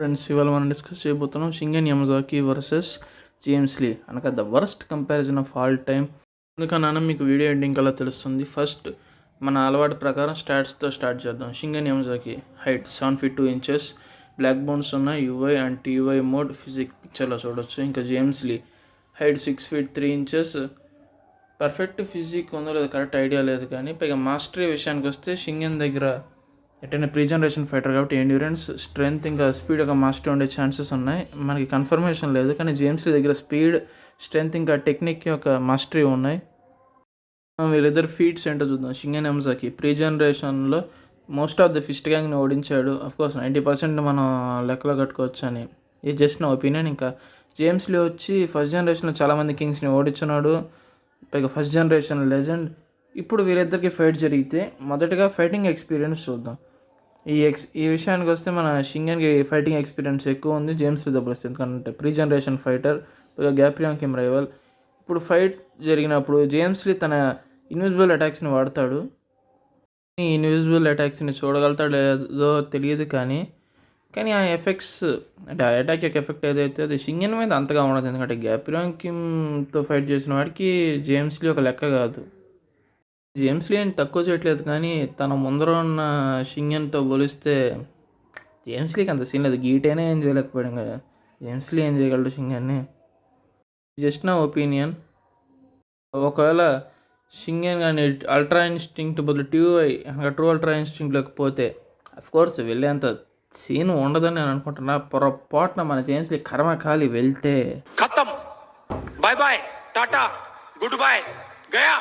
Friends, ఇవాళ మనం discuss చేయబోతున్నాం షింగన్ యమజాకి వర్సెస్ జేమ్స్ లీ అనగా the worst comparison of all time. ఎందుకన్నా మీకు వీడియో ఎండింగ్ కల్లా తెలుస్తుంది. ఫస్ట్ మన అలవాటు ప్రకారం స్టాట్స్తో స్టార్ట్ చేద్దాం. Shingen Yamazaki height 7 feet 2 inches, black bones ఉన్న UY and TY mode physique పిక్చర్లో చూడొచ్చు. ఇంకా James Lee height 6 feet 3 inches, perfect physique ఉందో లేదో కరెక్ట్ ఐడియా లేదు, కానీ పైగా మాస్టరీ విషయానికి వస్తే షింగన్ దగ్గర ఎటైనా ప్రీ జనరేషన్ ఫైటర్ కాబట్టి ఎండ్యూరెన్స్, స్ట్రెంగ్త్, ఇంకా స్పీడ్ ఒక మాస్టర్ ఉండే ఛాన్సెస్ ఉన్నాయి. మనకి కన్ఫర్మేషన్ లేదు, కానీ జేమ్స్ దగ్గర స్పీడ్, స్ట్రెంగ్త్, ఇంకా టెక్నిక్ ఒక మాస్టరీ ఉన్నాయి. వీళ్ళిద్దరు ఫీట్స్ ఏంటో చూద్దాం. షింగన్ యమజాకి ప్రీ జనరేషన్లో మోస్ట్ ఆఫ్ ద ఫిస్ట్ గ్యాంగ్ని ఓడించాడు. అఫ్కోర్స్ 90% మనం లెక్కలో కట్టుకోవచ్చు అని, ఇది జస్ట్ నా ఒపీనియన్. ఇంకా జేమ్స్ లీ వచ్చి ఫస్ట్ జనరేషన్లో చాలామంది కింగ్స్ని ఓడించున్నాడు, పైగా ఫస్ట్ జనరేషన్ లెజెండ్. ఇప్పుడు వీళ్ళిద్దరికి ఫైట్ జరిగితే మొదటగా ఫైటింగ్ ఎక్స్పీరియన్స్ చూద్దాం. ఈ విషయానికి వస్తే మన షింగన్కి ఫైటింగ్ ఎక్స్పీరియన్స్ ఎక్కువ ఉంది, జేమ్స్ లీ దగ్గర వస్తుంది. ఎందుకంటే ప్రీ జనరేషన్ ఫైటర్, గ్యాప్రియాన్ కిమ్ రైవల్. ఇప్పుడు ఫైట్ జరిగినప్పుడు జేమ్స్ లీ తన ఇన్విజిబుల్ అటాక్స్ని వాడతాడు. ఈ ఇన్విజిబుల్ అటాక్స్ని చూడగలుగుతాడు లేదో తెలియదు, కానీ ఆ ఎఫెక్ట్స్ అంటే ఆ అటాక్ యొక్క ఎఫెక్ట్ ఏదైతే అది షింగన్ మీద అంతగా ఉండదు. ఎందుకంటే గ్యాప్రియాన్ కిమ్తో ఫైట్ చేసిన వాడికి జేమ్స్ లీ ఒక లెక్క కాదు. జేమ్స్ లీ అని తక్కువ చేయట్లేదు, కానీ తన ముందర ఉన్న షింగన్తో పోలిస్తే జేమ్స్ లీకి అంత సీన్ లేదు. గీటైనా ఏం చేయలేకపోయాడు కదా, జేమ్స్ లీ ఏం చేయగలడు షింగన్ని. జస్ట్ నా ఒపీనియన్. ఒకవేళ షింగన్ కానీ అల్ట్రా ఇన్స్టింక్ట్ బదులు ట్యూఐ ట్రూ అల్ట్రా ఇన్స్టింక్ట్ లేకపోతే అఫ్కోర్స్ వెళ్ళేంత సీన్ ఉండదని నేను అనుకుంటున్నా. పొరపాటున మన జేమ్స్ లీ కర్మ ఖాళీ వెళ్తే ఖతం, bye bye, tata, good boy, Gaya.